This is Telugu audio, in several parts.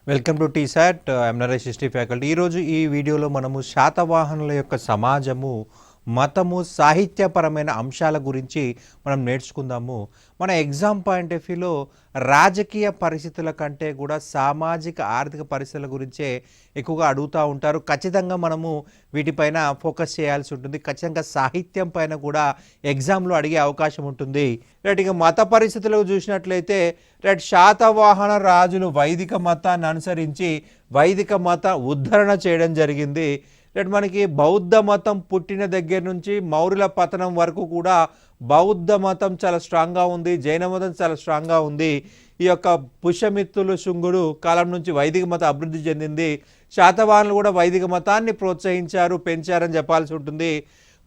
Welcome to T-SAT. I'm Naresh history faculty. ఈరోజు ఈ వీడియోలో మనము శాతవాహనుల యొక్క సమాజము, మతము, సాహిత్యపరమైన అంశాల గురించి మనం నేర్చుకుందాము. మన ఎగ్జామ్ పాయింట్ ఆఫ్ వ్యూలో రాజకీయ పరిస్థితుల కంటే కూడా సామాజిక ఆర్థిక పరిస్థితుల గురించే ఎక్కువగా అడుగుతూ ఉంటారు. ఖచ్చితంగా మనము వీటిపైన ఫోకస్ చేయాల్సి ఉంటుంది. ఖచ్చితంగా సాహిత్యం పైన కూడా ఎగ్జామ్లో అడిగే అవకాశం ఉంటుంది. రైట్, ఇక మత పరిస్థితులకు చూసినట్లయితే రైట్, శాతవాహన రాజులు వైదిక మతాన్ని అనుసరించి వైదిక మత ఉద్ధరణ చేయడం జరిగింది. రైట్, మనకి బౌద్ధ మతం పుట్టిన దగ్గర నుంచి మౌర్యుల పతనం వరకు కూడా బౌద్ధ మతం చాలా స్ట్రాంగ్గా ఉంది, జైన మతం చాలా స్ట్రాంగ్గా ఉంది. ఈ యొక్క పుష్యమిత్తులు, శుంగుడు కాలం నుంచి వైదిక మతం అభివృద్ధి చెందింది. శాతవాహనులు కూడా వైదిక మతాన్ని ప్రోత్సహించారు, పెంచారని చెప్పాల్సి ఉంటుంది.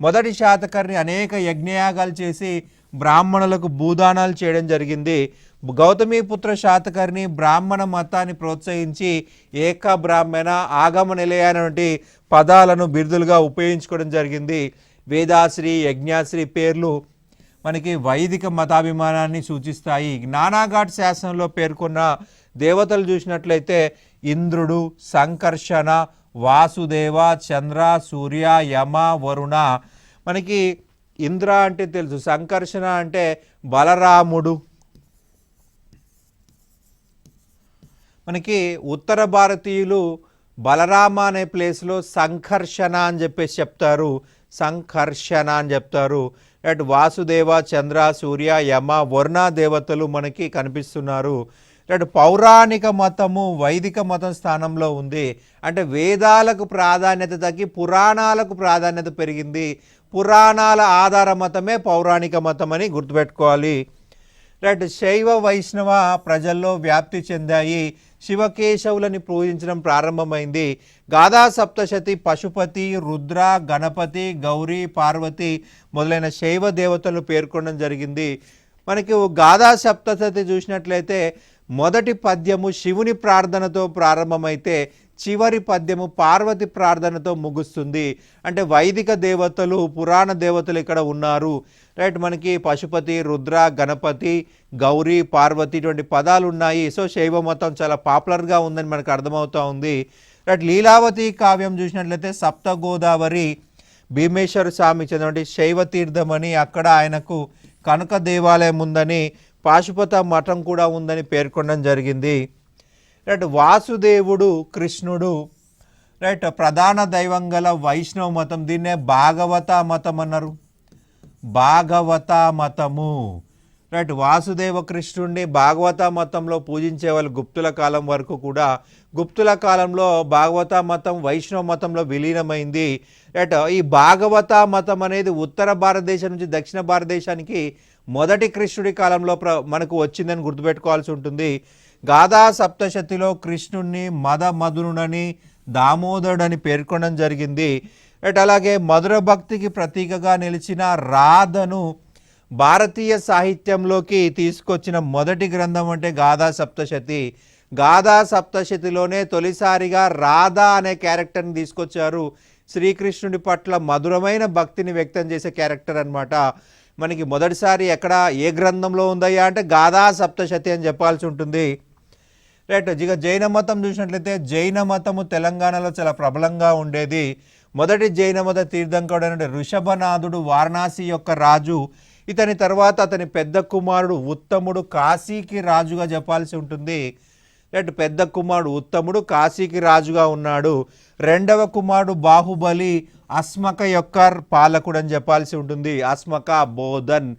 మొదటి శాతకర్ణి అనేక యజ్ఞయాగాలు చేసి బ్రాహ్మణులకు భూదానాలు చేయడం జరిగింది. గౌతమిపుత్ర శాతకర్ణి బ్రాహ్మణ మతాన్ని ప్రోత్సహించి ఏక బ్రాహ్మణ, ఆగమ నిలయ వంటి పదాలను బిరుదులుగా ఉపయోగించుకోవడం జరిగింది. వేదాశ్రీ, యజ్ఞాశ్రీ పేర్లు మనకి వైదిక మతాభిమానాన్ని సూచిస్తాయి. నానాఘాట్ శాసనంలో పేర్కొన్న దేవతలు చూసినట్లయితే ఇంద్రుడు, సంకర్షణ, వాసుదేవ, చంద్ర, సూర్య, యమ, వరుణ. మనకి ఇంద్ర అంటే తెలుసు, సంకర్షణ అంటే బలరాముడు. మనకి ఉత్తర భారతీయులు బలరామ అనే ప్లేస్లో సంకర్షణ అని చెప్పేసి చెప్తారు, సంకర్షణ అని చెప్తారు. అటు వాసుదేవ, చంద్ర, సూర్య, యమ, వరుణ దేవతలు మనకి కనిపిస్తున్నారు. అటు పౌరాణిక మతము వైదిక మతం స్థానంలో ఉంది. అంటే వేదాలకు ప్రాధాన్యత తగ్గి పురాణాలకు ప్రాధాన్యత పెరిగింది. పురాణాల ఆధార మతమే పౌరాణిక మతం అని గుర్తుపెట్టుకోవాలి. రైట్, శైవ వైష్ణవ ప్రజల్లో వ్యాప్తి చెందాయి. శివకేశవులని పూజించడం ప్రారంభమైంది. గాథా సప్తశతి పశుపతి, రుద్ర, గణపతి, గౌరీ, పార్వతి మొదలైన శైవ దేవతలు పేర్కొనడం జరిగింది. మనకి గాథా సప్తశతి చూసినట్లయితే మొదటి పద్యము శివుని ప్రార్థనతో ప్రారంభమైతే చివరి పద్యము పార్వతి ప్రార్థనతో ముగుస్తుంది. అంటే వైదిక దేవతలు, పురాణ దేవతలు ఇక్కడ ఉన్నారు. రైట్, మనకి పశుపతి, రుద్ర, గణపతి, గౌరీ, పార్వతి ఇటువంటి పదాలు ఉన్నాయి. సో శైవ మతం చాలా పాపులర్గా ఉందని మనకు అర్థమవుతూ ఉంది. రైట్, లీలావతి కావ్యం చూసినట్లయితే సప్త గోదావరి భీమేశ్వర స్వామి చెందినటువంటి శైవ తీర్థమని, అక్కడ ఆయనకు కనక దేవాలయం ఉందని, పాశుపత మఠం కూడా ఉందని పేర్కొనడం జరిగింది. రైట్, వాసుదేవుడు కృష్ణుడు రైట్ ప్రధాన దైవం గల వైష్ణవ మతం. దీన్నే భాగవత మతం అన్నారు, భాగవత మతము. రైట్, వాసుదేవ కృష్ణుడిని భాగవత మతంలో పూజించే వాళ్ళు గుప్తుల కాలం వరకు కూడా. గుప్తుల కాలంలో భాగవత మతం వైష్ణవ మతంలో విలీనమైంది. రైట్, ఈ భాగవత మతం అనేది ఉత్తర భారతదేశం నుంచి దక్షిణ భారతదేశానికి మొదటి కృష్ణుడి కాలంలో మనకు వచ్చిందని గుర్తుపెట్టుకోవాల్సి ఉంటుంది. గాథా సప్తశతిలో కృష్ణుడిని మద మధునుడని, దామోదరుడని పేర్కొనడం జరిగింది. రైట్, అలాగే మధుర భక్తికి ప్రతీకగా నిలిచిన రాధను భారతీయ సాహిత్యంలోకి తీసుకొచ్చిన మొదటి గ్రంథం అంటే గాథా సప్తశతి. గాథా సప్తశతిలోనే తొలిసారిగా రాధ అనే క్యారెక్టర్ని తీసుకొచ్చారు. శ్రీకృష్ణుడి పట్ల మధురమైన భక్తిని వ్యక్తం చేసే క్యారెక్టర్ అన్నమాట. మనకి మొదటిసారి ఎక్కడ ఏ గ్రంథంలో ఉందయ్యా అంటే గాథా సప్తశతి అని చెప్పాల్సి ఉంటుంది. రైట్, ఇక జైన మతం చూసినట్లయితే జైన మతము తెలంగాణలో చాలా ప్రబలంగా ఉండేది. మొదటి జైన మత తీర్థంకరుడు అంటే ఋషభనాథుడు వారణాసి యొక్క రాజు. ఇతని తర్వాత అతని పెద్ద కుమారుడు ఉత్తముడు కాశీకి రాజుగా చెప్పాల్సి ఉంటుంది. రైట్, పెద్ద కుమారుడు ఉత్తముడు కాశీకి రాజుగా ఉన్నాడు. రెండవ కుమారుడు బాహుబలి అస్మక యొక్క పాలకుడు అని చెప్పాల్సి ఉంటుంది. అస్మక బోధన్.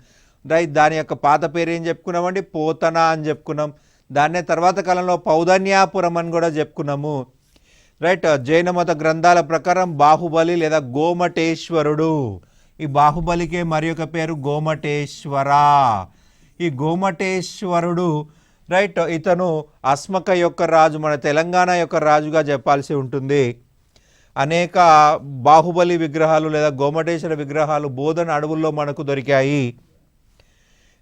రైట్, దాని యొక్క పాత పేరు ఏం చెప్పుకున్నామండి, పోతన అని చెప్పుకున్నాం. దాన్నే తర్వాత కాలంలో పౌదన్యాపురం అని కూడా చెప్పుకున్నాము. రైట్, జైన మత గ్రంథాల ప్రకారం బాహుబలి లేదా గోమటేశ్వరుడు. ఈ బాహుబలికే మరి ఒక పేరు గోమటేశ్వర. ఈ గోమటేశ్వరుడు రైట్, ఇతను అస్మక యొక్క రాజు, మన తెలంగాణ యొక్క రాజుగా చెప్పాల్సి ఉంటుంది. అనేక బాహుబలి విగ్రహాలు లేదా గోమటేశ్వర విగ్రహాలు బోధన అడవుల్లో మనకు దొరికాయి.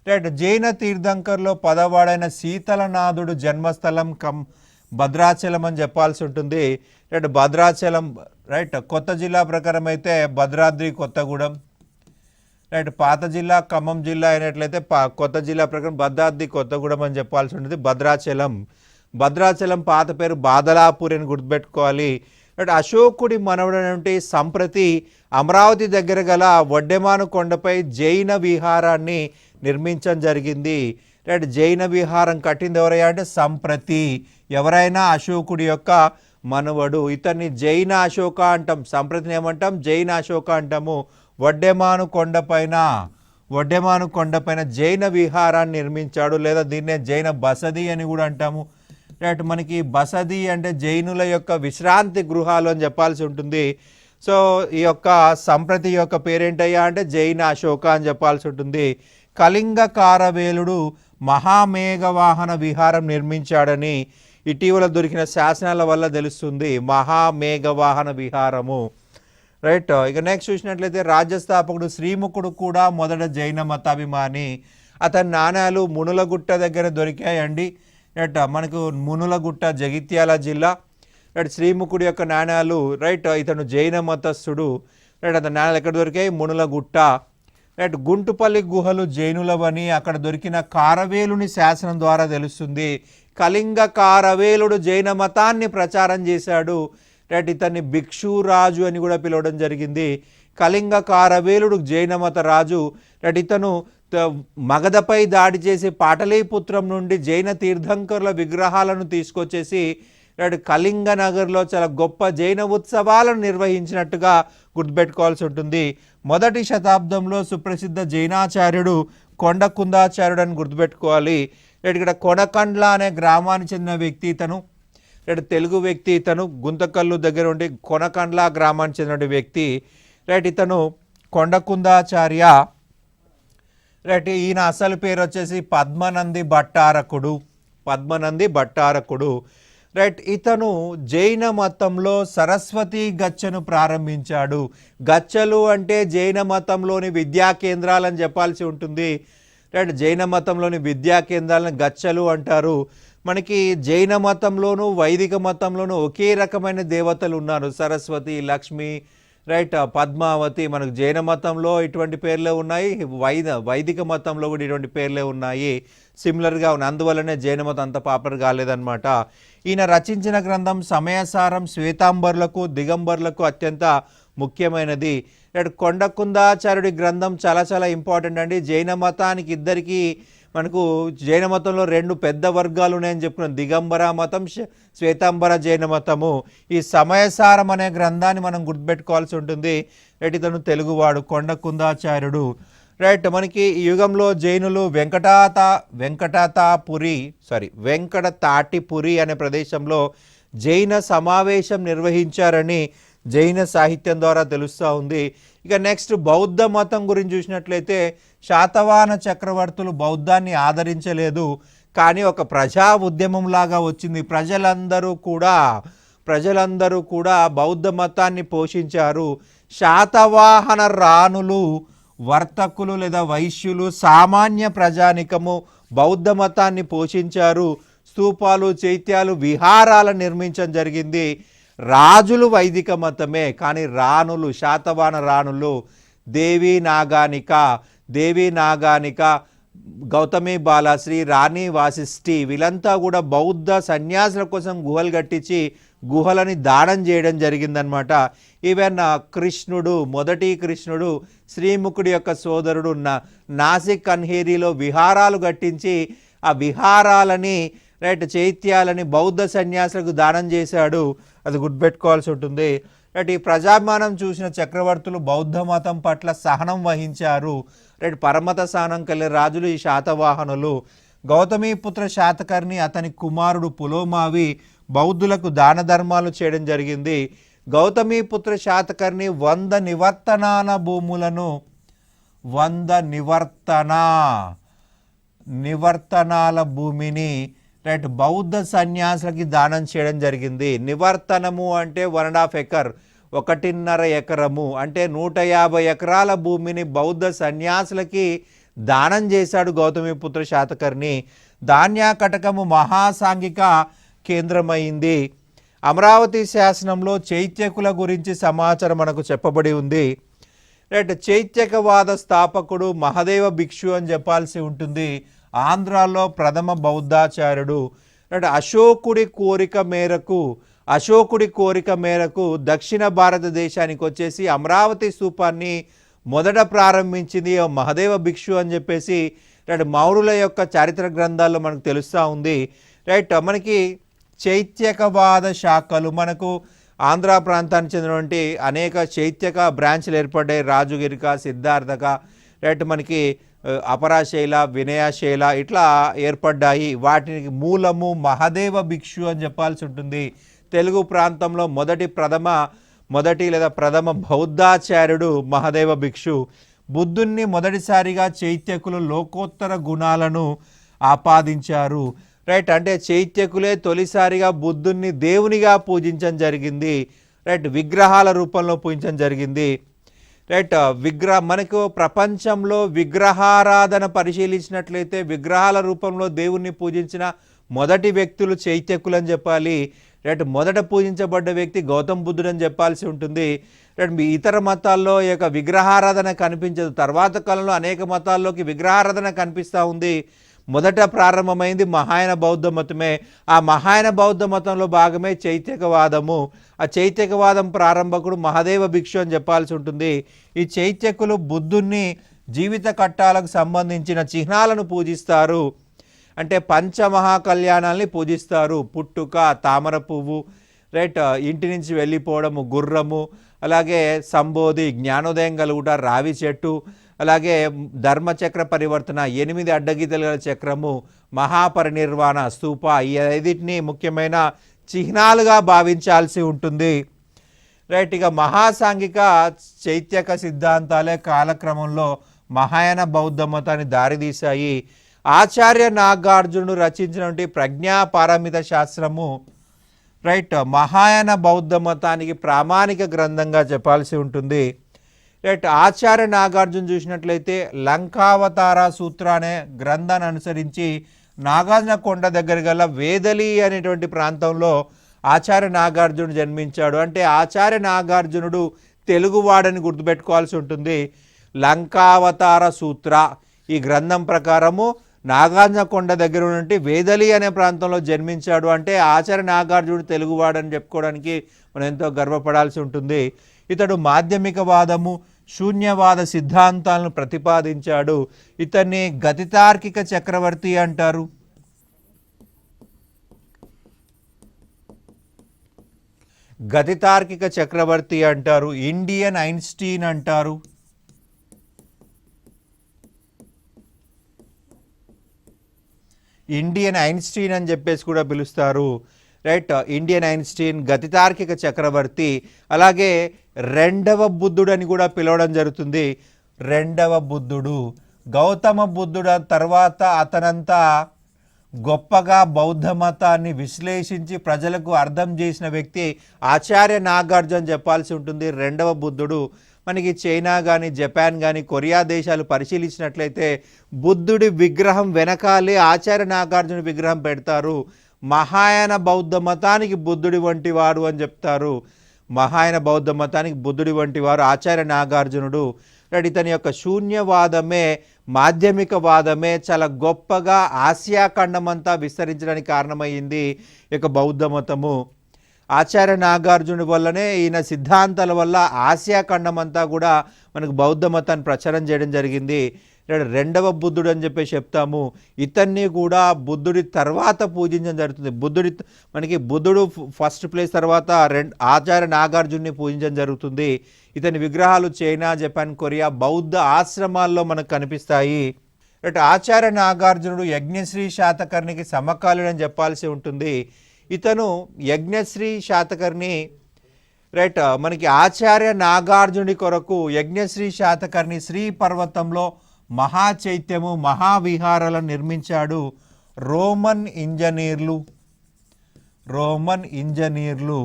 రైట్, జైన తీర్థంకర్లో పదవాడైన శీతలనాథుడు జన్మస్థలం భద్రాచలం అని చెప్పాల్సి ఉంటుంది. రైట్, భద్రాచలం రైట్ కొత్త జిల్లా ప్రకారం అయితే భద్రాద్రి కొత్తగూడెం. రైట్, పాత జిల్లా ఖమ్మం జిల్లా అయినట్లయితే కొత్త జిల్లా ప్రకారం భద్రాద్రి కొత్తగూడెం అని చెప్పాల్సి ఉంటుంది. భద్రాచలం భద్రాచలం పాత పేరు బాదలాపూర్ అని గుర్తుపెట్టుకోవాలి. అశోకుడి మనవడైనటువంటి సంప్రతి అమరావతి దగ్గర గల వడ్డెమాను కొండపై జైన విహారాన్ని నిర్మించడం జరిగింది. జైన విహారం కట్టింది ఎవరయ్యా అంటే సంప్రతి. ఎవరైనా అశోకుడి యొక్క మనవడు. ఇతన్ని జైన అశోక అంటాం, సంప్రతిని ఏమంటాం జైన అశోక అంటాము. వడ్డెమాను కొండపైన జైన విహారాన్ని నిర్మించాడు, లేదా దీన్నే జైన బసది అని కూడా అంటాము. రైట్, మనకి బసది అంటే జైనుల యొక్క విశ్రాంతి గృహాలు అని చెప్పాల్సి ఉంటుంది. సో ఈ యొక్క సంప్రతి యొక్క పేరేంటయ్యా అంటే జైన అశోక అని చెప్పాల్సి ఉంటుంది. కళింగ కారవేలుడు మహామేఘవాహన విహారం నిర్మించాడని ఇటీవల దొరికిన శాసనాల వల్ల తెలుస్తుంది. మహామేఘవాహన విహారము. రైట్, ఇక నెక్స్ట్ చూసినట్లయితే రాజ్యస్థాపకుడు శ్రీముఖుడు కూడా మొదట జైన మతాభిమాని. అతని నాణ్యాలు మునులగుట్ట దగ్గర దొరికాయండి. రైట్, మనకు మునులగుట్ట జగిత్యాల జిల్లా. రైట్, శ్రీముఖుడి యొక్క నాణ్యాలు. రైట్, ఇతను జైన మతస్థుడు. రైట్, అతని నాణ్యాలు ఎక్కడ దొరికాయి? మునులగుట్ట. రైట్, గుంటుపల్లి గుహలు జైనులవని అక్కడ దొరికిన కారవేలుని శాసనం ద్వారా తెలుస్తుంది. కళింగ కారవేలుడు జైన మతాన్ని ప్రచారం చేశాడు. రైట్, ఇతన్ని భిక్షురాజు అని కూడా పిలవడం జరిగింది. కళింగ కారవేలుడు జైన మత రాజు. రైట్, ఇతను మగధపై దాడి చేసి పాటలీపుత్రం నుండి జైన తీర్థంకరుల విగ్రహాలను తీసుకొచ్చేసి కళింగ నగర్లో చాలా గొప్ప జైన ఉత్సవాలను నిర్వహించినట్టుగా గుర్తుపెట్టుకోవాల్సి ఉంటుంది. మొదటి శతాబ్దంలో సుప్రసిద్ధ జైనాచార్యుడు కొండకుందాచార్యుడు అని గుర్తుపెట్టుకోవాలి. ఇక్కడ కొనకండ్ల అనే గ్రామానికి చెందిన వ్యక్తి ఇతను. తెలుగు వ్యక్తి ఇతను. గుంతకల్లు దగ్గర ఉండి కొనకండ్ల గ్రామానికి చెందిన వ్యక్తి. రైట్, ఇతను కొండకుందాచార్య. రైట్, ఈయన అసలు పేరు వచ్చేసి పద్మనంది భట్టారకుడు. రైట్, ఇతను జైన మతంలో సరస్వతి గచ్చను ప్రారంభించాడు. గచ్చలు అంటే జైన మతంలోని విద్యా కేంద్రాలని చెప్పాల్సి ఉంటుంది. రైట్, జైన మతంలోని విద్యా కేంద్రాలను గచ్చలు అంటారు. మనకి జైన మతంలోను వైదిక మతంలోను ఒకే రకమైన దేవతలు ఉన్నారు. సరస్వతి, లక్ష్మి, రైట్, పద్మావతి. మనకు జైన మతంలో ఇటువంటి పేర్లే ఉన్నాయి, వైదిక మతంలో కూడా ఇటువంటి పేర్లే ఉన్నాయి, సిమిలర్గా ఉన్నాయి. అందువల్లనే జైన మతం అంత పాపులర్ కాలేదన్నమాట. ఈయన రచించిన గ్రంథం సమయసారం శ్వేతాంబర్లకు దిగంబర్లకు అత్యంత ముఖ్యమైనది. కొండకుందాచార్యుడి గ్రంథం చాలా చాలా ఇంపార్టెంట్ అండి. జైన మతానికి ఇద్దరికి మనకు జైన మతంలో రెండు పెద్ద వర్గాలు ఉన్నాయని చెప్పుకున్నాం, దిగంబర మతం, శ్వేతాంబర జైన మతము. ఈ సమయసారం అనే గ్రంథాన్ని మనం గుర్తుపెట్టుకోవాల్సి ఉంటుంది. రైట్, ఇతను తెలుగువాడు కొండకుందాచార్యుడు. రైట్, మనకి ఈ యుగంలో జైనులు వెంకటతాటిపురి అనే ప్రదేశంలో జైన సమావేశం నిర్వహించారని జైన సాహిత్యం ద్వారా తెలుస్తూ ఉంది. ఇక నెక్స్ట్ బౌద్ధ మతం గురించి చూసినట్లయితే శాతవాహన చక్రవర్తులు బౌద్ధాన్ని ఆదరించలేదు, కానీ ఒక ప్రజా ఉద్యమం లాగా వచ్చింది. ప్రజలందరూ కూడా బౌద్ధ మతాన్ని పోషించారు. శాతవాహన రాణులు, వర్తకులు లేదా వైశ్యులు, సామాన్య ప్రజానికము బౌద్ధ మతాన్ని పోషించారు. స్తూపాలు, చైత్యాలు, విహారాలను నిర్మించడం జరిగింది. రాజులు వైదిక మతమే, కానీ రాణులు, శాతవాహన రాణులు దేవి నాగానిక, గౌతమి బాలశ్రీ, రాణి వాసిష్ఠి వీళ్ళంతా కూడా బౌద్ధ సన్యాసుల కోసం గుహలు కట్టించి గుహలని దానం చేయడం జరిగిందనమాట. ఈవెన్ మొదటి కృష్ణుడు శ్రీముఖుడి యొక్క సోదరుడు నాసిక్ కన్హేరిలో విహారాలు కట్టించి ఆ విహారాలని రైట్ చైత్యాలని బౌద్ధ సన్యాసులకు దానం చేశాడు. అది గుర్తుపెట్టుకోవాల్సి ఉంటుంది. రైట్, ఈ ప్రజాభిమానం చూసిన చక్రవర్తులు బౌద్ధ మతం పట్ల సహనం వహించారు. రైట్, పరమత సహనం కలిగిన రాజులు ఈ శాతవాహనులు. గౌతమీపుత్ర శాతకర్ణి, అతని కుమారుడు పులోమావి బౌద్ధులకు దాన ధర్మాలు చేయడం జరిగింది. గౌతమీపుత్ర శాతకర్ణి 100 నివర్తనాల భూమిని రైట్ బౌద్ధ సన్యాసులకి దానం చేయడం జరిగింది. నివర్తనము అంటే 1.5 ఎకర్, 1.5 ఎకరము అంటే 150 ఎకరాల భూమిని బౌద్ధ సన్యాసులకి దానం చేశాడు గౌతమీపుత్ర శాతకర్ణి. ధాన్యాకటకము మహాసాంఘిక కేంద్రమైంది. అమరావతి శాసనంలో చైత్యకుల గురించి సమాచారం మనకు చెప్పబడి ఉంది. రైట్, చైత్యకవాద స్థాపకుడు మహదేవ భిక్షు అని చెప్పాల్సి ఉంటుంది. ఆంధ్రాలో ప్రథమ బౌద్ధాచార్యుడు. అంటే అశోకుడి కోరిక మేరకు దక్షిణ భారతదేశానికి వచ్చేసి అమరావతి స్తూపాన్ని మొదట ప్రారంభించింది మహదేవ భిక్షు అని చెప్పేసి మౌరుల యొక్క చారిత్ర గ్రంథాల్లో మనకు తెలుస్తూ ఉంది. రైట్, మనకి చైత్యకవాద శాఖలు మనకు ఆంధ్ర ప్రాంతానికి చెందినటువంటి అనేక చైత్యక బ్రాంచ్లు ఏర్పడ్డాయి. రాజుగిరిక, సిద్ధార్థక, రైట్, మనకి అపరాశైల, వినయశైల ఇట్లా ఏర్పడ్డాయి. వాటికి మూలము మహదేవ భిక్షు అని చెప్పాల్సి ఉంటుంది. తెలుగు ప్రాంతంలో మొదటి లేదా ప్రథమ బౌద్ధాచార్యుడు మహదేవ భిక్షు. బుద్ధుణ్ణి మొదటిసారిగా చైత్యకులు లోకోత్తర గుణాలను ఆపాదించారు. రైట్, అంటే చైత్యకులే తొలిసారిగా బుద్ధుణ్ణి దేవునిగా పూజించడం జరిగింది. రైట్, విగ్రహాల రూపంలో పూజించడం జరిగింది. రైట్, మనకు ప్రపంచంలో విగ్రహారాధన పరిశీలించినట్లయితే విగ్రహాల రూపంలో దేవుణ్ణి పూజించిన మొదటి వ్యక్తులు చైత్యకులు అని చెప్పాలి. రైట్, మొదట పూజించబడ్డ వ్యక్తి గౌతమ బుద్ధుడు అని చెప్పాల్సి ఉంటుంది. రైట్, ఇతర మతాల్లో ఈ యొక్క విగ్రహారాధన కనిపించదు. తర్వాత కాలంలో అనేక మతాల్లోకి విగ్రహారాధన కనిపిస్తూ ఉంది. మొదట ప్రారంభమైంది మహాయాన బౌద్ధ మతమే. ఆ మహాయాన బౌద్ధ మతంలో భాగమే చైత్యకవాదము. ఆ చైత్యకవాదం ప్రారంభకుడు మహదేవ భిక్షు అని చెప్పాల్సి ఉంటుంది. ఈ చైత్యకులు బుద్ధుణ్ణి జీవిత కట్టాలకు సంబంధించిన చిహ్నాలను పూజిస్తారు. అంటే పంచమహాకళ్యాణాలని పూజిస్తారు. పుట్టుక, తామర పువ్వు, రైట్, ఇంటి నుంచి వెళ్ళిపోవడము, గుర్రము, అలాగే సంబోధి, జ్ఞానోదయం కలుగుట, రావి చెట్టు, అలాగే ధర్మచక్ర పరివర్తన, 8 అడ్డగీతల చక్రము, మహాపరినిర్వాణ స్తూప, ఈ 5 ముఖ్యమైన చిహ్నాలుగా భావించాల్సి ఉంటుంది. రైట్, ఇక మహాసాంఘిక చైత్యక సిద్ధాంతాలే కాలక్రమంలో మహాయాన బౌద్ధ మతాన్ని దారితీశాయి. ఆచార్య నాగార్జునుడు రచించినటువంటి ప్రజ్ఞాపారమిత శాస్త్రము రైట్ మహాయాన బౌద్ధ మతానికి ప్రామాణిక గ్రంథంగా చెప్పాల్సి ఉంటుంది. రైట్, ఆచార్య నాగార్జున చూసినట్లయితే లంకావతార సూత్ర అనే గ్రంథాన్ని అనుసరించి నాగార్జున కొండ దగ్గర గల వేదలి అనేటువంటి ప్రాంతంలో ఆచార్య నాగార్జునుడు జన్మించాడు. అంటే ఆచార్య నాగార్జునుడు తెలుగువాడని గుర్తుపెట్టుకోవాల్సి ఉంటుంది. లంకావతార సూత్ర ఈ గ్రంథం ప్రకారము నాగార్జున కొండ దగ్గర ఉన్నటువంటి వేదలి అనే ప్రాంతంలో జన్మించాడు. అంటే ఆచార్య నాగార్జునుడు తెలుగువాడని చెప్పుకోవడానికి మనం ఎంతో గర్వపడాల్సి ఉంటుంది. ఇతడు మాధ్యమికవాదము, శూన్యవాద సిద్ధాంతాలను ప్రతిపాదించాడు. ఇతన్ని గతితార్కిక చక్రవర్తి అంటారు. గతితార్కిక చక్రవర్తి అంటారు. ఇండియన్ ఐన్స్టీన్ అంటారు. ఇండియన్ ఐన్స్టీన్ అని చెప్పేసి కూడా పిలుస్తారు. రైట్, ఇండియన్ ఐన్స్టీన్, గతితార్కిక చక్రవర్తి, అలాగే రెండవ బుద్ధుడు అని కూడా పిలవడం జరుగుతుంది. రెండవ బుద్ధుడు గౌతమ బుద్ధుడు తర్వాత అతనంతా గొప్పగా బౌద్ధ మతాన్ని విశ్లేషించి ప్రజలకు అర్థం చేసిన వ్యక్తి ఆచార్య నాగార్జున చెప్పాల్సి ఉంటుంది. రెండవ బుద్ధుడు మనకి చైనా కానీ, జపాన్ కానీ, కొరియా దేశాలు పరిశీలించినట్లయితే బుద్ధుడి విగ్రహం వెనకాలే ఆచార్య నాగార్జున విగ్రహం పెడతారు. మహాయాన బౌద్ధ మతానికి బుద్ధుడి వంటి వారు అని చెప్తారు. మహాయాన బౌద్ధ మతానికి బుద్ధుడి వంటి వారు ఆచార్య నాగార్జునుడు. ఇతని యొక్క శూన్యవాదమే, మాధ్యమికవాదమే చాలా గొప్పగా ఆసియా ఖండమంతా విస్తరించడానికి కారణమైంది ఈ యొక్క బౌద్ధ మతము. ఆచార్య నాగార్జునుడి వల్లనే, ఈయన సిద్ధాంతాల వల్ల ఆసియా ఖండమంతా కూడా మనకు బౌద్ధ మతాన్ని ప్రచారం చేయడం జరిగింది. రెండవ బుద్ధుడు అని చెప్పేసి చెప్తాము. ఇతన్ని కూడా బుద్ధుడి తర్వాత పూజించడం జరుగుతుంది. బుద్ధుడు ఫస్ట్ ప్లేస్ తర్వాత ఆచార్య నాగార్జున్ని పూజించడం జరుగుతుంది. ఇతని విగ్రహాలు చైనా, జపాన్, కొరియా బౌద్ధ ఆశ్రమాల్లో మనకు కనిపిస్తాయి. ఆచార్య నాగార్జునుడు యజ్ఞశ్రీ శాతకర్ణికి సమకాలీనని చెప్పాల్సి ఉంటుంది. ఇతను యజ్ఞశ్రీ శాతకర్ణి రైట్ మనకి ఆచార్య నాగార్జునుడి కొరకు యజ్ఞశ్రీ శాతకర్ణి శ్రీ పర్వతంలో మహాచైత్యము, మహావిహారాలను నిర్మించాడు. రోమన్ ఇంజనీర్లు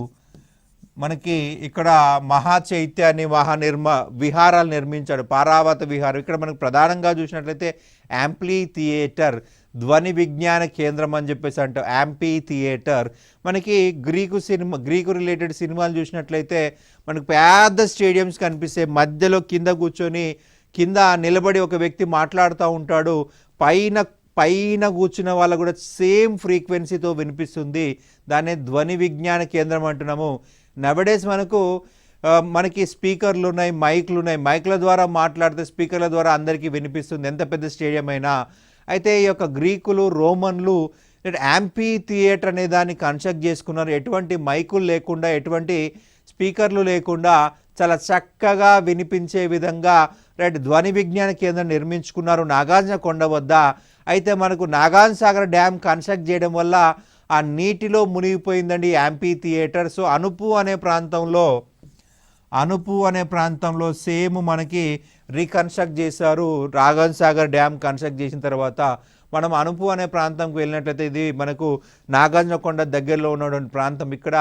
మనకి ఇక్కడ మహాచైత్యాన్ని విహారాలు నిర్మించాడు. పారావత విహారం ఇక్కడ మనకు ప్రధానంగా చూసినట్లయితే యాంప్లీ థియేటర్, ధ్వని విజ్ఞాన కేంద్రం అని చెప్పేసి అంటాం. యాంపీ థియేటర్ మనకి గ్రీకు రిలేటెడ్ సినిమాలు చూసినట్లయితే మనకు పెద్ద స్టేడియంస్ కనిపిస్తాయి. మధ్యలో కింద నిలబడి ఒక వ్యక్తి మాట్లాడుతూ ఉంటాడు. పైన పైన కూర్చున్న వాళ్ళకు కూడా సేమ్ ఫ్రీక్వెన్సీతో వినిపిస్తుంది. దాన్నే ధ్వని విజ్ఞాన కేంద్రం అంటున్నాము. నవడేస్ మనకి స్పీకర్లు ఉన్నాయి, మైక్లు ఉన్నాయి. మైక్ల ద్వారా మాట్లాడితే స్పీకర్ల ద్వారా అందరికీ వినిపిస్తుంది, ఎంత పెద్ద స్టేడియం అయినా. అయితే ఈ యొక్క గ్రీకులు, రోమన్లు యాంపీ థియేటర్ అనే దాన్ని కన్స్ట్రక్ట్ చేసుకున్నారు. ఎటువంటి మైకులు లేకుండా, ఎటువంటి స్పీకర్లు లేకుండా చాలా చక్కగా వినిపించే విధంగా ధ్వని విజ్ఞాన కేంద్రం నిర్మించుకున్నారు నాగార్జున కొండ వద్ద. అయితే మనకు నాగార్జున సాగర్ డ్యామ్ కన్స్ట్రక్ట్ చేయడం వల్ల ఆ నీటిలో మునిగిపోయిందండి యాంపీ థియేటర్. సో అనుపు అనే ప్రాంతంలో సేమ్ మనకి రీకన్స్ట్రక్ట్ చేశారు. నాగార్జున సాగర్ డ్యామ్ కన్స్ట్రక్ట్ చేసిన తర్వాత మనం అనుపు అనే ప్రాంతంకి వెళ్ళినట్లయితే ఇది మనకు నాగార్జున కొండ దగ్గరలో ఉన్నటువంటి ప్రాంతం. ఇక్కడ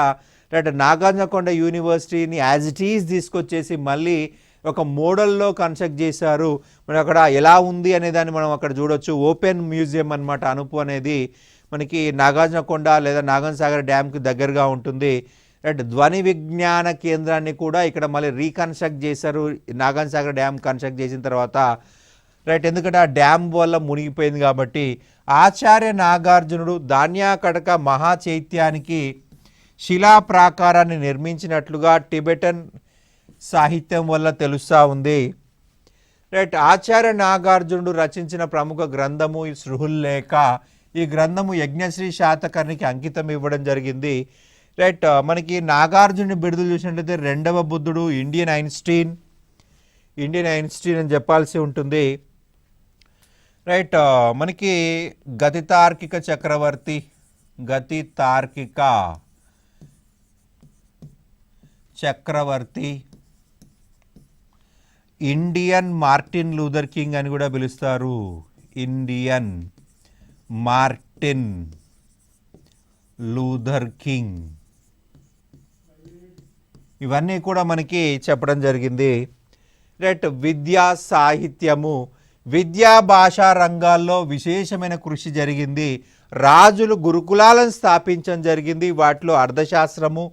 నాగార్జున కొండ యూనివర్సిటీని యాజ్ ఇట్ ఈజ్ తీసుకొచ్చేసి మళ్ళీ ఒక మోడల్లో కన్స్ట్రక్ట్ చేశారు. మనం అక్కడ ఎలా ఉంది అనే దాన్ని మనం అక్కడ చూడొచ్చు. ఓపెన్ మ్యూజియం అనమాట అనుపు అనేది. మనకి నాగార్జున కొండ లేదా నాగార్జున సాగర్ డ్యామ్కి దగ్గరగా ఉంటుంది. ధ్వని విజ్ఞాన కేంద్రాన్ని కూడా ఇక్కడ మళ్ళీ రీకన్స్ట్రక్ట్ చేశారు నాగార్జున సాగర్ డ్యామ్ కన్స్ట్రక్ట్ చేసిన తర్వాత. ఎందుకంటే ఆ డ్యామ్ వల్ల మునిగిపోయింది కాబట్టి. ఆచార్య నాగార్జునుడు ధాన్యాకటక మహాచైత్యానికి శిలా ప్రాకారాన్ని నిర్మించినట్లుగా టిబెటన్ సాహిత్యం వల్ల తెలుస్తూ ఉంది. ఆచార్య నాగార్జునుడు రచించిన ప్రముఖ గ్రంథము ఈ సృహుల్లేఖ. ఈ గ్రంథము యజ్ఞశ్రీ శాతకర్ణికి అంకితం ఇవ్వడం జరిగింది. మనకి నాగార్జునుని బిడుదల చూసినట్లయితే రెండవ బుద్ధుడు, ఇండియన్ ఐన్స్టీన్ అని చెప్పాల్సి ఉంటుంది. మనకి గతితార్కిక చక్రవర్తి, ఇండియన్ మార్టిన్ లూథర్ కింగ్ అని కూడా పిలుస్తారు. ఇండియన్ మార్టిన్ లూథర్ కింగ్, ఇవన్నీ కూడా మనకి చెప్పడం జరిగింది. విద్యా సాహిత్యము, విద్యా భాషా రంగాల్లో విశేషమైన కృషి జరిగింది. రాజులు గురుకులాలను స్థాపించడం జరిగింది. వాటిలో అర్థశాస్త్రము,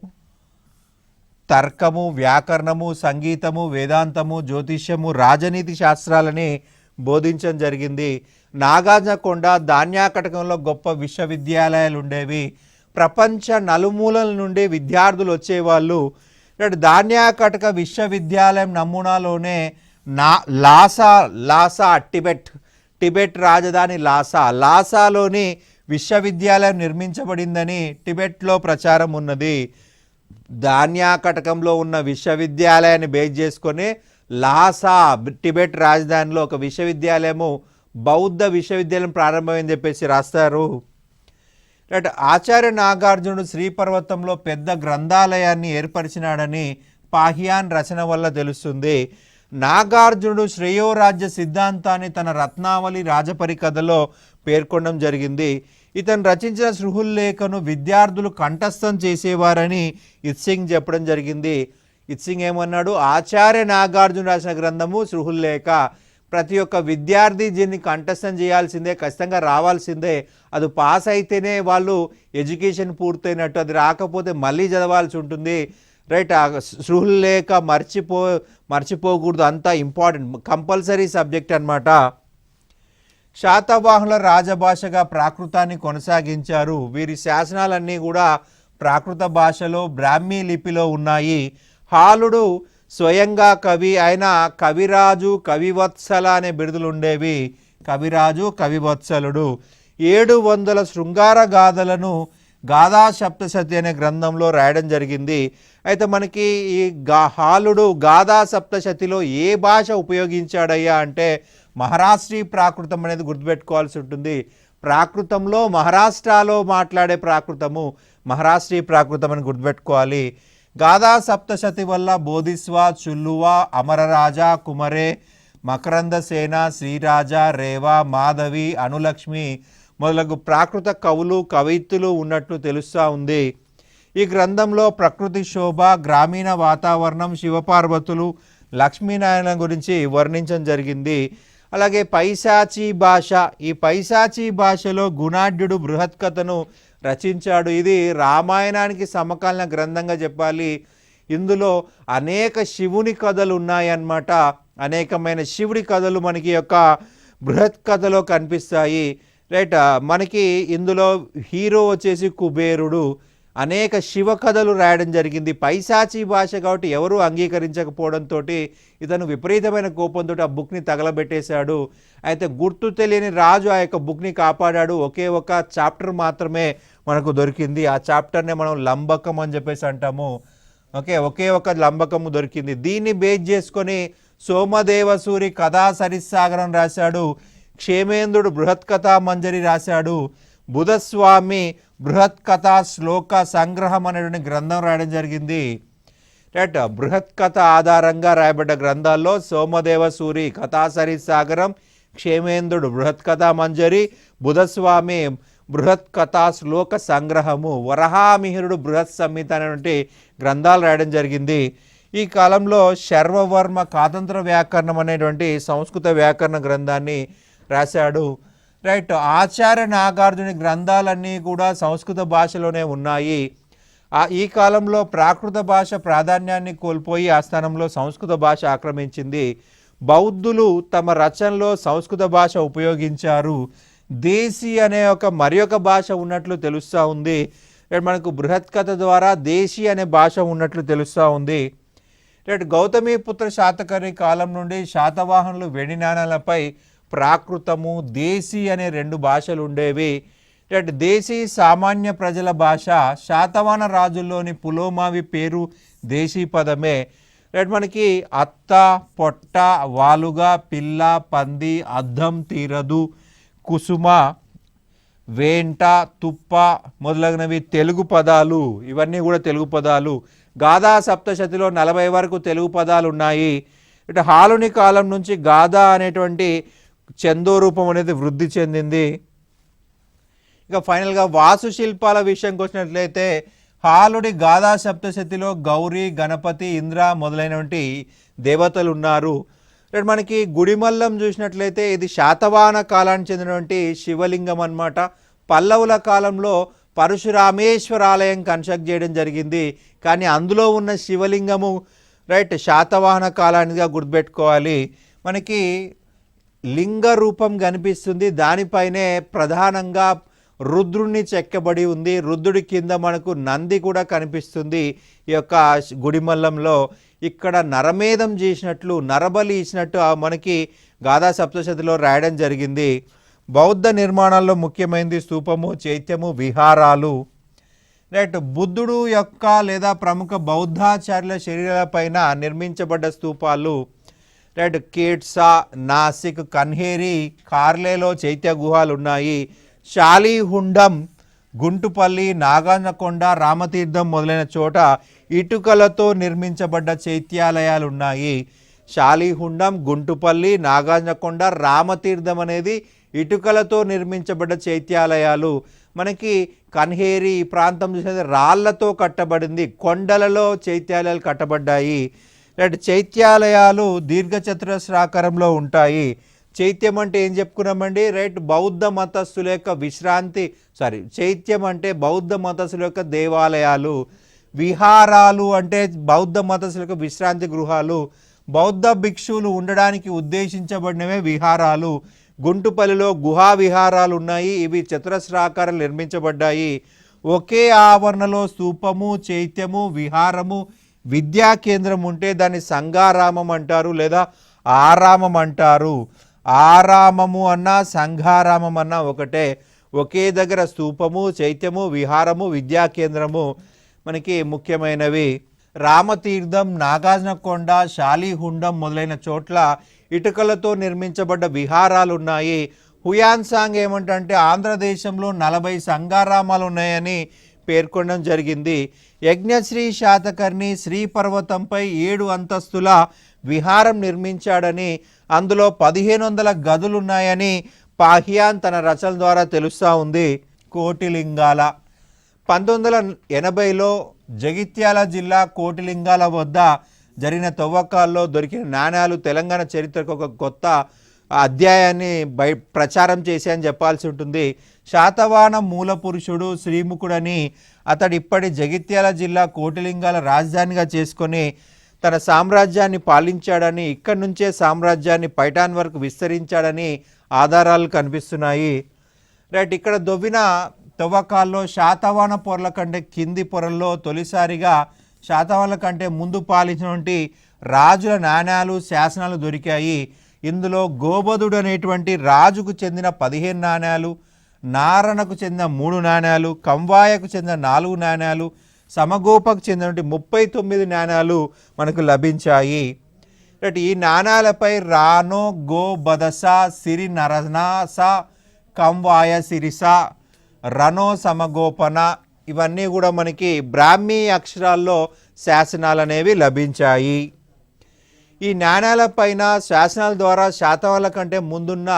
తర్కము, వ్యాకరణము, సంగీతము, వేదాంతము, జ్యోతిష్యము, రాజనీతి శాస్త్రాలని బోధించడం జరిగింది. నాగార్జున కొండ ధాన్యాకటకంలో గొప్ప విశ్వవిద్యాలయాలు ఉండేవి. ప్రపంచ నలుమూలల నుండి విద్యార్థులు వచ్చేవాళ్ళు. ధాన్యాకటక విశ్వవిద్యాలయం నమూనాలోనే లాసా టిబెట్ రాజధాని లాసాలోని విశ్వవిద్యాలయం నిర్మించబడిందని టిబెట్లో ప్రచారం ఉన్నది. ధాన్యాకటకంలో ఉన్న విశ్వవిద్యాలయాన్ని బేస్ చేసుకొని లాసా టిబెట్ రాజధానిలో ఒక విశ్వవిద్యాలయము, బౌద్ధ విశ్వవిద్యాలయం ప్రారంభమైందని చెప్పేసి రాస్తారు. ఆచార్య నాగార్జునుడు శ్రీపర్వతంలో పెద్ద గ్రంథాలయాన్ని ఏర్పరిచినాడని పాహియాన్ రచన వల్ల తెలుస్తుంది. నాగార్జునుడు శ్రేయోరాజ్య సిద్ధాంతాన్ని తన రత్నావళి రాజపరి కథలో పేర్కొనడం జరిగింది. ఇతను రచించిన సృహుల్లేఖను విద్యార్థులు కంఠస్థం చేసేవారని ఇత్సింగ్ చెప్పడం జరిగింది. ఇత్సింగ్ ఏమన్నాడు? ఆచార్య నాగార్జున రాసిన గ్రంథము సృహుల్లేఖ ప్రతి ఒక్క విద్యార్థి దీన్ని కంఠస్థం చేయాల్సిందే, ఖచ్చితంగా రావాల్సిందే. అది పాస్ అయితేనే వాళ్ళు ఎడ్యుకేషన్ పూర్తయినట్టు, అది రాకపోతే మళ్ళీ చదవాల్సి ఉంటుంది. సృహుల్లేఖ మర్చిపోకూడదు, అంతా ఇంపార్టెంట్, కంపల్సరీ సబ్జెక్ట్ అన్నమాట. శాతవాహనుల రాజభాషగా ప్రాకృతాన్ని కొనసాగించారు. వీరి శాసనాలన్నీ కూడా ప్రాకృత భాషలో బ్రాహ్మీ లిపిలో ఉన్నాయి. హాలుడు స్వయంగా కవి అయిన కవిరాజు, కవివత్సల అనే బిరుదులు ఉండేవి. కవిరాజు, కవివత్సలుడు. 700 శృంగార గాథలను గాథా సప్తశతి అనే గ్రంథంలో రాయడం జరిగింది. అయితే మనకి ఈ హాలుడు గాథా సప్తశతిలో ఏ భాష ఉపయోగించాడయ్యా అంటే మహారాష్ట్రీ ప్రాకృతం అనేది గుర్తుపెట్టుకోవాల్సి ఉంటుంది. ప్రాకృతంలో మహారాష్ట్రలో మాట్లాడే ప్రాకృతము మహారాష్ట్రీ ప్రాకృతం అని గుర్తుపెట్టుకోవాలి. గాథా సప్తశతి వల్ల బోధిస్వ, చుల్లువ, అమరరాజ, కుమరే, మకరంద సేన, శ్రీరాజ, రేవ, మాధవి, అనులక్ష్మి మొదలగు ప్రాకృత కవులు, కవయిత్తులు ఉన్నట్లు తెలుస్తూ ఉంది. ఈ గ్రంథంలో ప్రకృతి శోభ, గ్రామీణ వాతావరణం, శివపార్వతులు, లక్ష్మీనారాయణ గురించి వర్ణించడం జరిగింది. అలాగే పైశాచీ భాష, ఈ పైశాచీ భాషలో గుణాఢ్యుడు బృహత్ కథను రచించాడు. ఇది రామాయణానికి సమకాలీన గ్రంథంగా చెప్పాలి. ఇందులో అనేక శివుని కథలు ఉన్నాయన్నమాట. అనేకమైన శివుడి కథలు మనకి యొక్క బృహత్ కథలో కనిపిస్తాయి. రైట్. మనకి ఇందులో హీరో వచ్చేసి కుబేరుడు. అనేక శివ కథలు రాయడం జరిగింది. పైశాచీ భాష కాబట్టి ఎవరూ అంగీకరించకపోవడంతో ఇతను విపరీతమైన కోపంతో ఆ బుక్ని తగలబెట్టేశాడు. అయితే గుర్తు తెలియని రాజు ఆ యొక్క బుక్ని కాపాడాడు. ఒకే ఒక చాప్టర్ మాత్రమే మనకు దొరికింది. ఆ చాప్టర్నే మనం లంబకం అని చెప్పేసి అంటాము. ఒకే ఒక లంబకము దొరికింది. దీన్ని బేస్ చేసుకొని సోమదేవసూరి కథా సరిస్సాగరం రాశాడు. క్షేమేంద్రుడు బృహత్ కథా మంజరి రాశాడు. బుధస్వామి బృహత్ కథా శ్లోక సంగ్రహం అనేటువంటి గ్రంథం రాయడం జరిగింది. రైట్. బృహత్ కథ ఆధారంగా రాయబడ్డ గ్రంథాల్లో సోమదేవసూరి కథా సరిస్సాగరం, క్షేమేంద్రుడు బృహత్ కథా మంజరి, బుధస్వామి బృహత్ కథా శ్లోక సంగ్రహము, వరహామిహిరుడు బృహత్ సంహిత అనేటువంటి గ్రంథాలు రాయడం జరిగింది. ఈ కాలంలో శర్వవర్మ కాతంత్ర వ్యాకరణం అనేటువంటి సంస్కృత వ్యాకరణ గ్రంథాన్ని రాశాడు. రైట్. ఆచార్య నాగార్జుని గ్రంథాలన్నీ కూడా సంస్కృత భాషలోనే ఉన్నాయి. ఈ కాలంలో ప్రాకృత భాష ప్రాధాన్యాన్ని కోల్పోయి ఆ స్థానంలో సంస్కృత భాష ఆక్రమించింది. బౌద్ధులు తమ రచనలో సంస్కృత భాష ఉపయోగించారు. దేశీ అనే మరి ఒక భాష ఉన్నట్లు తెలుస్తూ ఉంది. మనకు బృహత్ కథ ద్వారా దేశీ అనే భాష ఉన్నట్లు తెలుస్తూ ఉంది. రైట్. గౌతమిపుత్ర శాతకర్ణి కాలం నుండి శాతవాహనులు వెండి నాణాలపై ప్రాకృతము, దేశీ అనే రెండు భాషలు ఉండేవి. రైట్. దేశీ సామాన్య ప్రజల భాష. శాతవాహన రాజుల్లోని పులోమావి పేరు దేశీ పదమే. రైట్. మనకి అత్త, పొట్ట, వాలుగా, పిల్ల, పంది, అద్దం, తీరదు, కుసుమ, వేంట, తుప్ప మొదలగునవి తెలుగు పదాలు. ఇవన్నీ కూడా తెలుగు పదాలు. గాథా సప్తశతిలో 40 వరకు తెలుగు పదాలు ఉన్నాయి. ఇటు హాలుని కాలం నుంచి గాథా అనేటువంటి చందో రూపం అనేది వృద్ధి చెందింది. ఇక ఫైనల్గా వాస్తుశిల్పాల విషయంకి వచ్చినట్లయితే హాలుడి గాథా సప్తశతిలో గౌరీ, గణపతి, ఇంద్ర మొదలైనటువంటి దేవతలు ఉన్నారు. మనకి గుడిమల్లం చూసినట్లయితే ఇది శాతవాహన కాలానికి చెందినటువంటి శివలింగం అన్నమాట. పల్లవుల కాలంలో పరశురామేశ్వర ఆలయం కన్స్ట్రక్ట్ చేయడం జరిగింది. కానీ అందులో ఉన్న శివలింగము రైట్ శాతవాహన కాలానిగా గుర్తుపెట్టుకోవాలి. మనకి లింగ రూపం కనిపిస్తుంది. దానిపైనే ప్రధానంగా రుద్రుణ్ణి చెక్కబడి ఉంది. రుద్రుడి కింద మనకు నంది కూడా కనిపిస్తుంది. ఈ యొక్క గుడిమల్లంలో ఇక్కడ నరమేధం చేసినట్లు, నరబలి ఇచ్చినట్టు మనకి గాథా సప్తశతిలో రాయడం జరిగింది. బౌద్ధ నిర్మాణాల్లో ముఖ్యమైనది స్తూపము, చైత్యము, విహారాలు. రైట్. బుద్ధుడు యొక్క లేదా ప్రముఖ బౌద్ధాచార్యుల శరీరాలపైన నిర్మించబడ్డ స్తూపాలు. రైట్. కేట్సా, నాసిక్, కన్హేరి, కార్లేలో చైత్య గుహాలు ఉన్నాయి. శాలిహుండం, గుంటుపల్లి, నాగానకొండ, రామతీర్థం మొదలైన చోట ఇటుకలతో నిర్మించబడ్డ చైత్యాలయాలు ఉన్నాయి. శాలిహుండం, గుంటుపల్లి, నాగానకొండ, రామతీర్థం అనేది ఇటుకలతో నిర్మించబడ్డ చైత్యాలయాలు. మనకి కన్హేరి ఈ ప్రాంతం చూసేది రాళ్లతో కట్టబడింది. కొండలలో చైత్యాలయాలు కట్టబడ్డాయి. రైట్. చైత్యాలయాలు దీర్ఘచతురస్రాకారంలో ఉంటాయి. చైత్యం అంటే ఏం చెప్పుకున్నామండి? రైట్. బౌద్ధ మతస్థుల యొక్క చైత్యం అంటే బౌద్ధ మతస్థుల యొక్క దేవాలయాలు. విహారాలు అంటే బౌద్ధ మతస్థుల యొక్క విశ్రాంతి గృహాలు. బౌద్ధ భిక్షువులు ఉండడానికి ఉద్దేశించబడినవే విహారాలు. గుంటుపల్లిలో గుహా విహారాలు ఉన్నాయి. ఇవి చతురస్రాకారం నిర్మించబడ్డాయి. ఒకే ఆవరణలో స్తూపము, చైత్యము, విహారము, విద్యా కేంద్రం ఉంటే దాన్ని సంఘారామం అంటారు లేదా ఆరామం అంటారు. ఆరామము అన్నా సంఘారామం అన్నా ఒకటే. ఒకే దగ్గర స్తూపము, చైత్యము, విహారము, విద్యా కేంద్రము మనకి ముఖ్యమైనవి. రామతీర్థం, నాగార్జునకొండ, శాలిహుండం మొదలైన చోట్ల ఇటుకలతో నిర్మించబడ్డ విహారాలు ఉన్నాయి. హుయాన్సాంగ్ ఏమంటే ఆంధ్రదేశంలో 40 సంఘారామాలు ఉన్నాయని పేర్కొనడం జరిగింది. యజ్ఞశ్రీ శాతకర్ణి శ్రీపర్వతంపై 7 అంతస్తుల విహారం నిర్మించాడని, అందులో 1500 గదులున్నాయని పాహ్యాన్ తన రచనల ద్వారా తెలుస్తూ ఉంది. కోటిలింగాల 1980లో జగిత్యాల జిల్లా కోటిలింగాల వద్ద జరిగిన తవ్వకాల్లో దొరికిన నాణ్యాలు తెలంగాణ చరిత్రకు ఒక కొత్త అధ్యాయాన్ని ప్రచారం చేశాయని చెప్పాల్సి ఉంటుంది. శాతవాహన మూల పురుషుడు శ్రీముఖుడని అతడు ఇప్పటి జగిత్యాల జిల్లా కోటిలింగాల రాజధానిగా చేసుకొని తన సామ్రాజ్యాన్ని పాలించాడని, ఇక్కడి నుంచే సామ్రాజ్యాన్ని పైఠాన్ వరకు విస్తరించాడని ఆధారాలు కనిపిస్తున్నాయి. రైట్, ఇక్కడ దొవ్విన తవ్వకాల్లో శాతవాహన పొరల కంటే కింది పొరల్లో తొలిసారిగా శాతవాహనుల కంటే ముందు పాలించినటువంటి రాజుల నాణ్యాలు శాసనాలు దొరికాయి. ఇందులో గోబదుడు అనేటువంటి రాజుకు చెందిన 15 నాణ్యాలు, నారణకు చెందిన 3 నాణ్యాలు, కంవాయకు చెందిన 4 నాణ్యాలు, సమగోపకు చెందినటువంటి 39 నాణ్యాలు మనకు లభించాయి. ఈ నాణ్యాలపై రానో, గో బదస, సిరి నరనాస, కంవాయ సిరిస, రనో సమగోపన ఇవన్నీ కూడా మనకి బ్రాహ్మీ అక్షరాల్లో శాసనాలు అనేవి లభించాయి. ఈ నాణ్యాలపైన శాసనాల ద్వారా శాతవాహనుల కంటే ముందున్న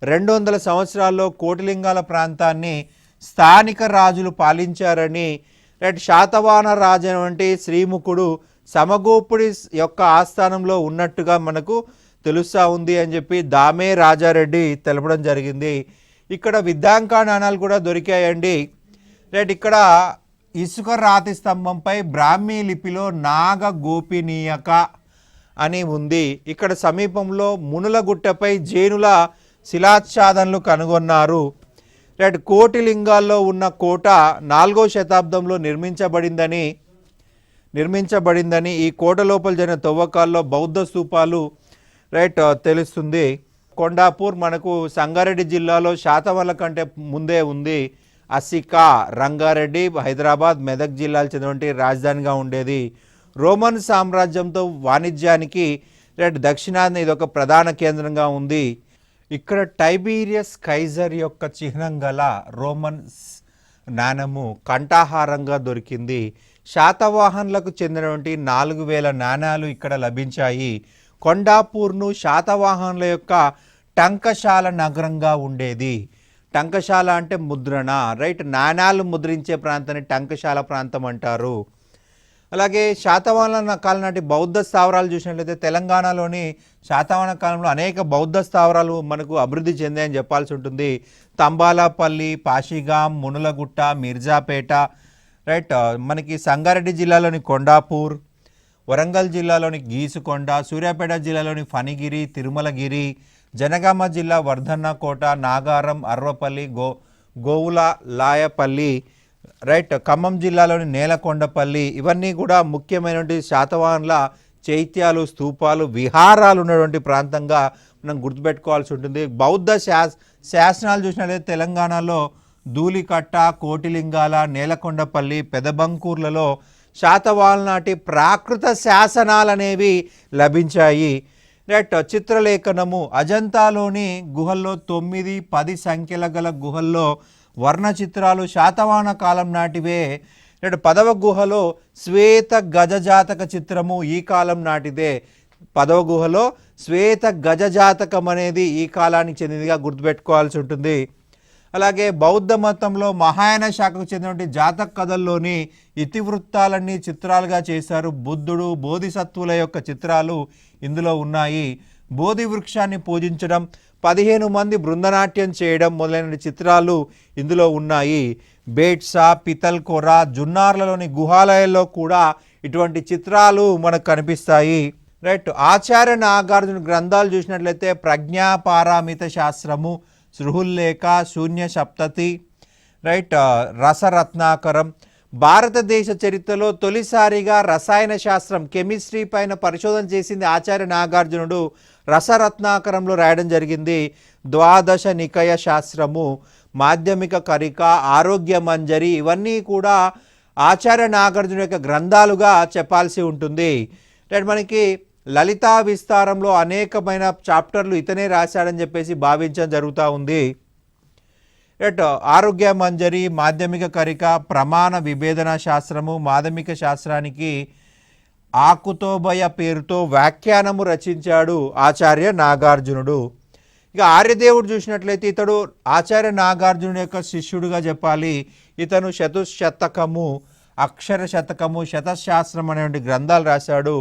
200 సంవత్సరాల్లో కోటిలింగాల ప్రాంతాన్ని స్థానిక రాజులు పాలించారని, శాతవాహన రాజు వంటి శ్రీముఖుడు సమగోపుడి యొక్క ఆస్థానంలో ఉన్నట్టుగా మనకు తెలుస్తూ ఉంది అని చెప్పి దామే రాజారెడ్డి తెలపడం జరిగింది. ఇక్కడ విద్యాంక నాణాలు కూడా దొరికాయండి. ఇక్కడ ఇసుక రాతి స్తంభంపై బ్రాహ్మీ లిపిలో నాగ గోపినీయక అని ఉంది. ఇక్కడ సమీపంలో మునులగుట్టపై జైనుల శిలాచ్ఛాదనలు కనుగొన్నారు. కోటిలింగాల్లో ఉన్న కోట 4వ శతాబ్దంలో నిర్మించబడిందని ఈ కోట లోపల జరిగిన తవ్వకాల్లో బౌద్ధ స్తూపాలు తెలుస్తుంది. కొండాపూర్ మనకు సంగారెడ్డి జిల్లాలో శాతవాహనుల కంటే ముందే ఉంది. అసికా రంగారెడ్డి హైదరాబాద్ మెదక్ జిల్లాలు చెందినటువంటి రాజధానిగా ఉండేది. రోమన్ సామ్రాజ్యంతో వాణిజ్యానికి దక్షిణాది ఇది ఒక ప్రధాన కేంద్రంగా ఉంది. ఇక్కడ టైబీరియస్ కైజర్ యొక్క చిహ్నం గల రోమన్ నాణెము కంఠాహారంగా దొరికింది. శాతవాహనులకు చెందినటువంటి 4000 నాణ్యాలు ఇక్కడ లభించాయి. కొండాపూర్ను శాతవాహనుల యొక్క టంకశాల నగరంగా ఉండేది. టంకశాల అంటే ముద్రణ, నాణ్యాలు ముద్రించే ప్రాంతాన్ని టంకశాల ప్రాంతం అంటారు. అలాగే శాతవాహనుల కాలం నాటి బౌద్ధ స్థావరాలు చూసినట్లయితే తెలంగాణలోని శాతవాహన కాలంలో అనేక బౌద్ధ స్థావరాలు మనకు అభివృద్ధి చెందాయని చెప్పాల్సి ఉంటుంది. తంబాలపల్లి, పాషిగాం, మునులగుట్ట, మిర్జాపేట, మనకి సంగారెడ్డి జిల్లాలోని కొండాపూర్, వరంగల్ జిల్లాలోని గీసుకొండ, సూర్యాపేట జిల్లాలోని ఫణిగిరి, తిరుమలగిరి, జనగామ జిల్లా వర్ధన్నకోట, నాగారం, అర్వపల్లి, గోవుల లాయపల్లి, ఖమ్మం జిల్లాలోని నేలకొండపల్లి ఇవన్నీ కూడా ముఖ్యమైనటువంటి శాతవాహనుల చైత్యాలు, స్తూపాలు, విహారాలు ఉన్నటువంటి ప్రాంతంగా మనం గుర్తుపెట్టుకోవాల్సి ఉంటుంది. బౌద్ధ శాసనాలు చూసినట్లయితే తెలంగాణలో ధూళికట్ట, కోటిలింగాల, నేలకొండపల్లి, పెదబంకూర్లలో శాతవాహనుల నాటి ప్రాకృత శాసనాలు అనేవి లభించాయి. చిత్రలేఖనము అజంతాలోని గుహల్లో 9, 10 సంఖ్యల గల గుహల్లో వర్ణ చిత్రాలు శాతవాహన కాలం నాటివే. 10వ గుహలో శ్వేత గజజాతక చిత్రము ఈ కాలం నాటిదే. 10వ గుహలో శ్వేత గజజాతకం అనేది ఈ కాలానికి చెందినదిగా గుర్తుపెట్టుకోవాల్సి ఉంటుంది. అలాగే బౌద్ధ మతంలో మహాయాన శాఖకు చెందినటువంటి జాతక కథల్లోని ఇతివృత్తాలన్నీ చిత్రాలుగా చేశారు. బుద్ధుడు, బోధిసత్వుల యొక్క చిత్రాలు ఇందులో ఉన్నాయి. బోధి వృక్షాన్ని పూజించడం, 15 మంది బృందనాట్యం చేయడం మొదలైన చిత్రాలు ఇందులో ఉన్నాయి. బేట్సా, పితల్కొర, జున్నార్లలోని గుహాలయాల్లో కూడా ఇటువంటి చిత్రాలు మనకు కనిపిస్తాయి. ఆచార్య నాగార్జున గ్రంథాలు చూసినట్లయితే ప్రజ్ఞాపారామిత శాస్త్రము, సృహుల్లేఖ, శూన్య సప్తతి, రసరత్నాకరం. భారతదేశ చరిత్రలో తొలిసారిగా రసాయన శాస్త్రం, కెమిస్ట్రీ పైన పరిశోధన చేసింది ఆచార్య నాగార్జునుడు. రసరత్నాకరంలో రాయడం జరిగింది. ద్వాదశ నికయ శాస్త్రము, మాధ్యమిక కరిక, ఆరోగ్య మంజరి ఇవన్నీ కూడా ఆచార్య నాగార్జున యొక్క గ్రంథాలుగా చెప్పాల్సి ఉంటుంది. మనకి లలితా విస్తారంలో అనేకమైన చాప్టర్లు ఇతనే రాశాడని చెప్పేసి భావించడం జరుగుతూ ఉంది. ఆరోగ్య మంజరి, మాధ్యమిక కరిక, ప్రమాణ విభేదన శాస్త్రము, మాధ్యమిక శాస్త్రానికి ఆకుతోభయ పేరుతో వ్యాఖ్యానము రచించాడు ఆచార్య నాగార్జునుడు. ఇక ఆర్యదేవుడు చూసినట్లయితే ఇతడు ఆచార్య నాగార్జునుడి యొక్క శిష్యుడుగా చెప్పాలి. ఇతను చతుశతకము, అక్షర శతకము, శతశాస్త్రం అనేటువంటి గ్రంథాలు రాశాడు.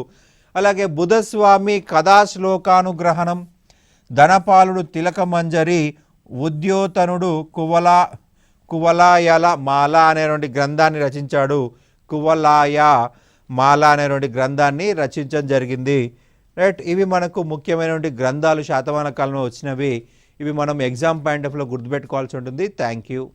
అలాగే బుధస్వామి కథాశ్లోకానుగ్రహణం, ధనపాలుడు తిలక మంజరి, ఉద్యోతనుడు కువలాయల మాల అనేటువంటి గ్రంథాన్ని రచించాడు. కువలాయ మాల అనేటువంటి గ్రంథాన్ని రచించడం జరిగింది. ఇవి మనకు ముఖ్యమైనటువంటి గ్రంథాలు శాతవాహన కాలంలో వచ్చినవి. ఇవి మనం ఎగ్జామ్ పాయింట్ ఆఫ్లో గుర్తుపెట్టుకోవాల్సి ఉంటుంది. Thank you.